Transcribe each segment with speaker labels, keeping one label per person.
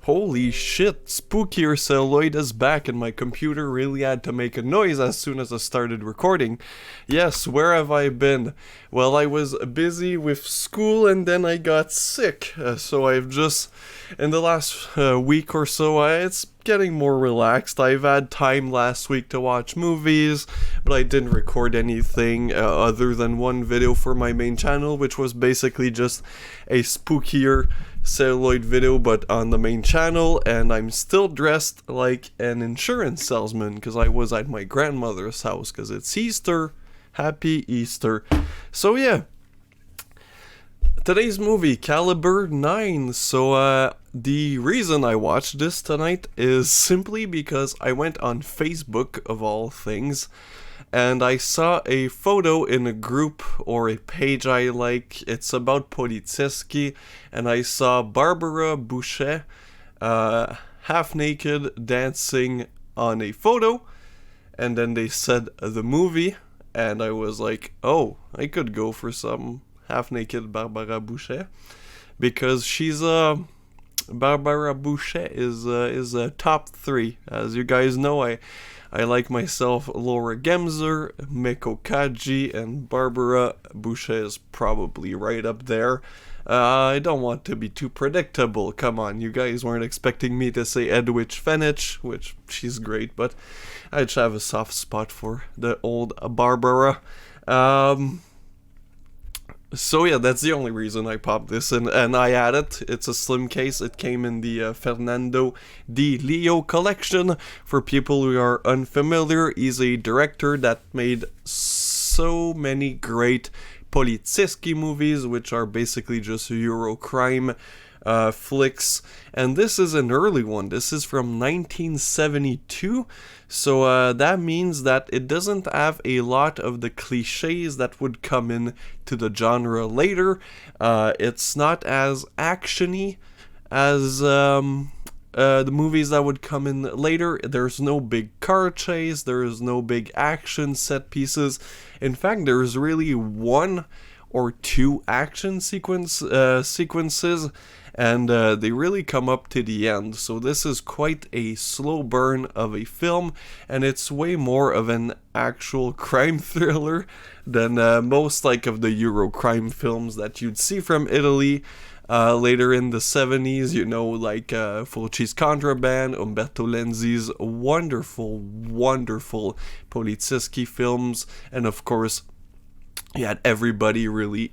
Speaker 1: Holy shit, Spookier Celluloid is back and my computer really had to make a noise as soon as I started recording. Yes, where have I been? Well, I was busy with school and then I got sick, so I've just, in the last week or so, it's getting more relaxed. I've had time last week to watch movies, but I didn't record anything other than one video for my main channel, which was basically just a Spookier Celluloid video but on the main channel, and I'm still dressed like an insurance salesman because I was at my grandmother's house because it's Easter. Happy Easter. So yeah, today's movie, Caliber 9. So the reason I watched this tonight is simply because I went on Facebook, of all things, and I saw a photo in a group or a page I like. It's about Politseski, and I saw Barbara Boucher half naked dancing on a photo, and then they said the movie, and I was like, oh, I could go for some half naked Barbara Boucher, because she's Barbara Boucher is a top 3. As you guys know, I like myself Laura Gemser, Meko Kaji, and Barbara Boucher is probably right up there. I don't want to be too predictable. Come on, you guys weren't expecting me to say Edwidge Fenech, which she's great, but I just have a soft spot for the old Barbara. So yeah, that's the only reason I popped this in, and I had it. It's a slim case. It came in the Fernando Di Leo collection. For people who are unfamiliar, he's a director that made so many great Politseski movies, which are basically just Eurocrime flicks, and this is an early one. This is from 1972, so that means that it doesn't have a lot of the cliches that would come in to the genre later. It's not as actiony as the movies that would come in later. There's no big car chase, there's no big action set pieces. In fact, there's really one or two action sequences, and they really come up to the end. So this is quite a slow burn of a film, and it's way more of an actual crime thriller than most of the Eurocrime films that you'd see from Italy later in the 70s, like Fulci's Contraband, Umberto Lenzi's wonderful Politseski films, and of course you had everybody really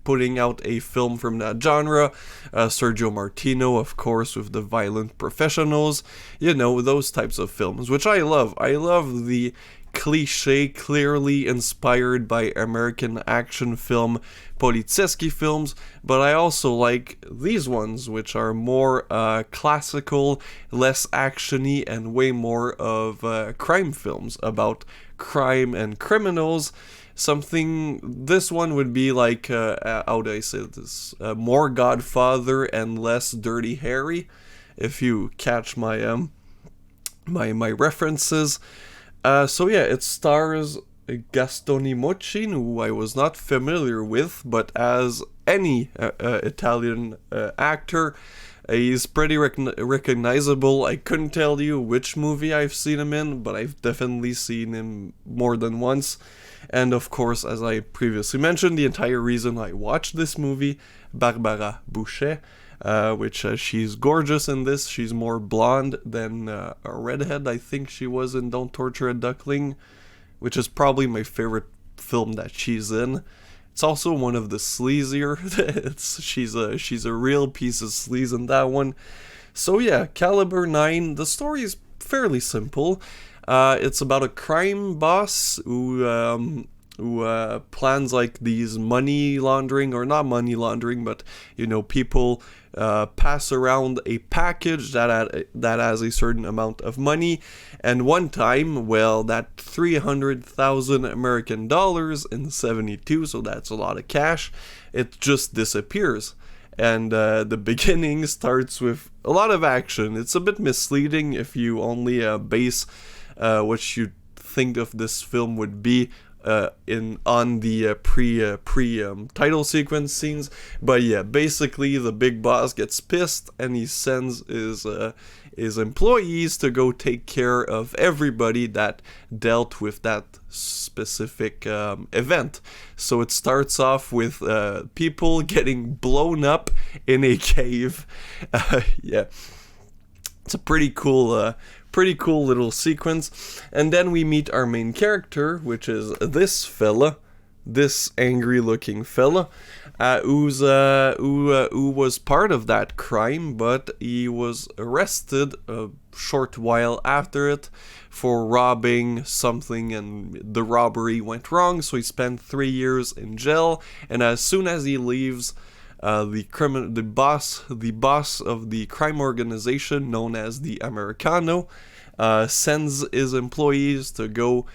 Speaker 1: putting out a film from that genre. Sergio Martino, of course, with The Violent Professionals, those types of films, which I love. I love the cliche, clearly inspired by American action film Politseski films, but I also like these ones, which are more classical, less actiony, and way more of crime films about crime and criminals. This one would be like, how do I say this, more Godfather and less Dirty Harry, if you catch my my references. So yeah, it stars Gastone Mochin, who I was not familiar with, but as any Italian actor, he's pretty recognizable. I couldn't tell you which movie I've seen him in, but I've definitely seen him more than once. And of course, as I previously mentioned, the entire reason I watched this movie, Barbara Boucher, which she's gorgeous in this. She's more blonde than a redhead. I think she was in Don't Torture a Duckling, which is probably my favorite film that she's in. It's also one of the sleazier. She's a real piece of sleaze in that one. So yeah, Caliber 9. The story is fairly simple. It's about a crime boss who plans these money laundering, or not money laundering, but people pass around a package that has a certain amount of money, and one time, well, that 300,000 American dollars in 72, so that's a lot of cash, it just disappears. And the beginning starts with a lot of action. It's a bit misleading if you only base what you think of this film would be in on the pre title sequence scenes. But yeah, basically the big boss gets pissed and he sends his employees to go take care of everybody that dealt with that specific event. So it starts off with people getting blown up in a cave. Yeah, it's a pretty cool little sequence. And then we meet our main character, which is this fella, this angry looking fella, who was part of that crime, but he was arrested a short while after it for robbing something, and the robbery went wrong, so he spent 3 years in jail. And as soon as he leaves, the boss of the crime organization known as the Americano sends his employees to go,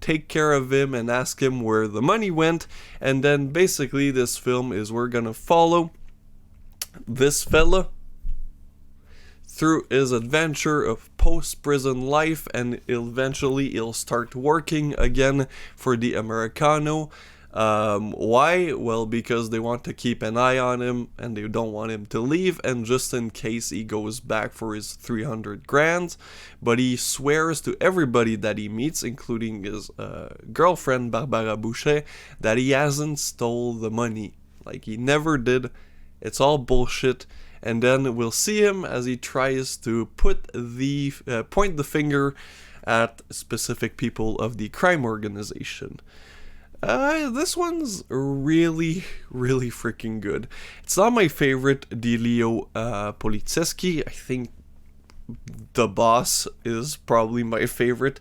Speaker 1: take care of him and ask him where the money went. And then basically this film is we're gonna follow this fella through his adventure of post-prison life, and eventually he'll start working again for the Americano. Why? Well, because they want to keep an eye on him and they don't want him to leave, and just in case he goes back for his 300 grand. But he swears to everybody that he meets, including his girlfriend Barbara Boucher, that he hasn't stole the money. Like, he never did. It's all bullshit. And then we'll see him as he tries to point the finger at specific people of the crime organization. This one's really, really freaking good. It's not my favorite Dilio Polizeski. I think The Boss is probably my favorite.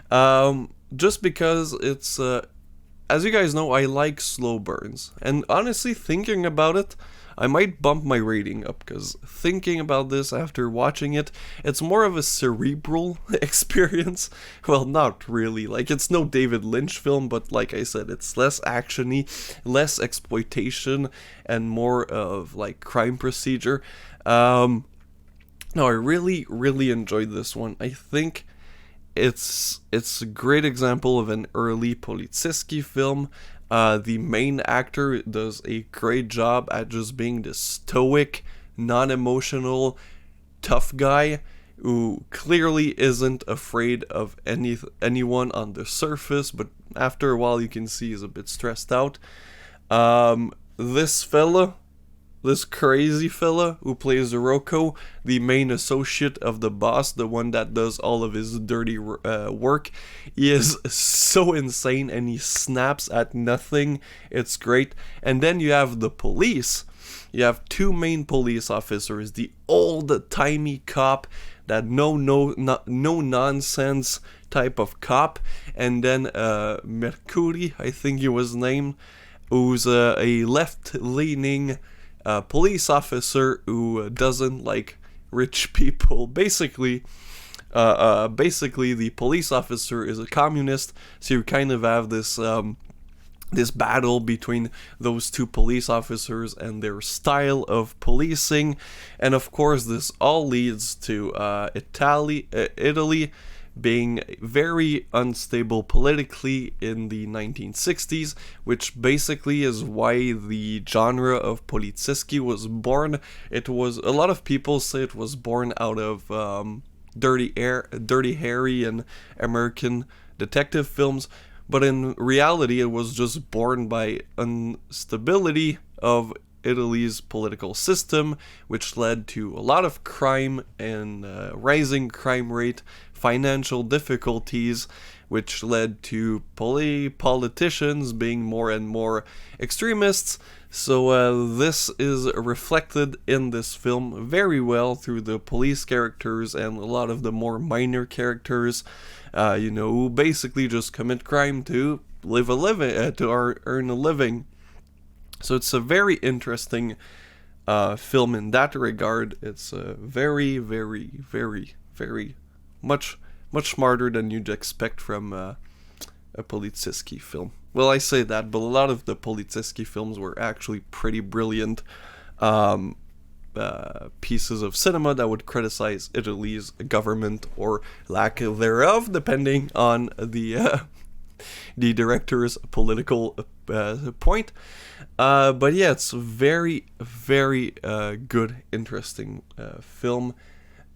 Speaker 1: Just because it's, as you guys know, I like slow burns. And honestly, thinking about it, I might bump my rating up, because thinking about this after watching it, it's more of a cerebral experience. Well, not really. Like, it's no David Lynch film, but like I said, it's less action-y, less exploitation, and more of, like, crime procedure. No, I really, really enjoyed this one. I think it's a great example of an early Polizeski film. The main actor does a great job at just being this stoic, non-emotional, tough guy who clearly isn't afraid of anyone on the surface, but after a while you can see he's a bit stressed out. This crazy fella who plays Rocco, the main associate of the boss, the one that does all of his dirty work, he is so insane and he snaps at nothing. It's great. And then you have the police. You have two main police officers, the old-timey cop, that no nonsense type of cop, and then Mercury, I think he was named, who's a left-leaning police officer who doesn't like rich people. Basically, the police officer is a communist, so you kind of have this this battle between those two police officers and their style of policing. And of course, this all leads to Italy being very unstable politically in the 1960s, which basically is why the genre of Polizeski was born. It was, a lot of people say it was born out of Dirty Harry and American detective films, but in reality it was just born by instability of Italy's political system, which led to a lot of crime and rising crime rate, financial difficulties, which led to politicians being more and more extremists. So this is reflected in this film very well through the police characters and a lot of the more minor characters, who basically just commit crime to live a living, to earn a living. So it's a very interesting film in that regard. It's very, very, very, very much smarter than you'd expect from a Polizeski film. Well, I say that, but a lot of the Polizeski films were actually pretty brilliant pieces of cinema that would criticize Italy's government or lack thereof, depending on the the director's political point. But yeah, it's very, very good, interesting film.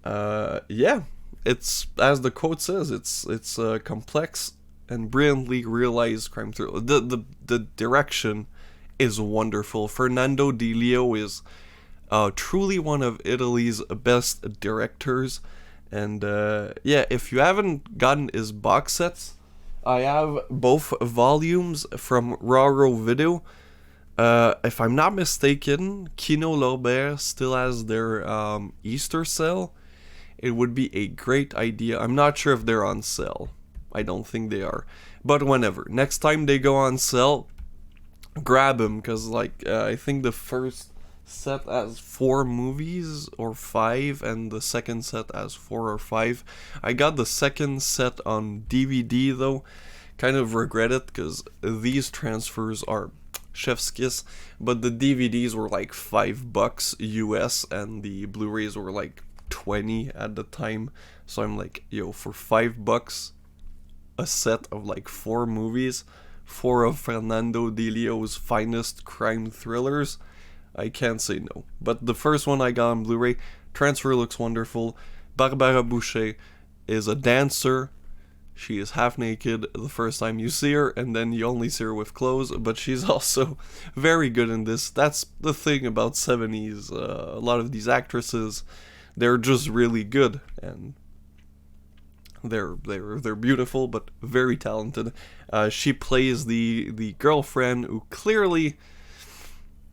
Speaker 1: Yeah, it's, as the quote says, it's a complex and brilliantly realized crime thriller. The direction is wonderful. Fernando Di Leo is truly one of Italy's best directors. And yeah, if you haven't gotten his box sets, I have both volumes from Raro Video. If I'm not mistaken, Kino Lorber still has their Easter sale. It would be a great idea. I'm not sure if they're on sale. I don't think they are. But whenever. Next time they go on sale, grab them. Because, like, I think the first set has 4 movies or 5. And the second set has 4 or 5. I got the second set on DVD, though. Kind of regret it, because these transfers are chef's kiss. But the DVDs were like $5 US. And the Blu-rays were like 20 at the time. So I'm like, yo, for $5, a set of like 4 movies, 4 of Fernando Di Leo's finest crime thrillers, I can't say no. But the first one I got on Blu-ray, transfer looks wonderful. Barbara Boucher is a dancer. She is half naked the first time you see her, and then you only see her with clothes, but she's also very good in this. That's the thing about 70s. A lot of these actresses, they're just really good, and they're beautiful, but very talented. She plays the girlfriend who clearly,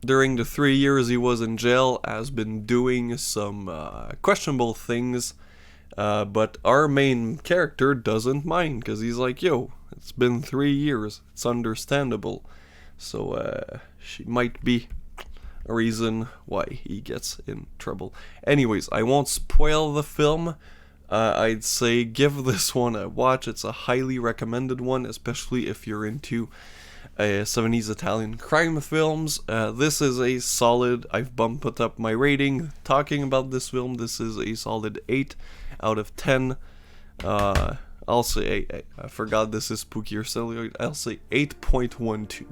Speaker 1: during the 3 years he was in jail, has been doing some questionable things. But our main character doesn't mind, because he's like, yo, it's been 3 years. It's understandable. So she might be a reason why he gets in trouble. Anyways, I won't spoil the film. I'd say give this one a watch. It's a highly recommended one, especially if you're into 70s Italian crime films. This is a solid, I've bumped up my rating talking about this film. This is a solid 8 out of 10. I'll say, I forgot this is Spookier Celluloid. I'll say 8.12.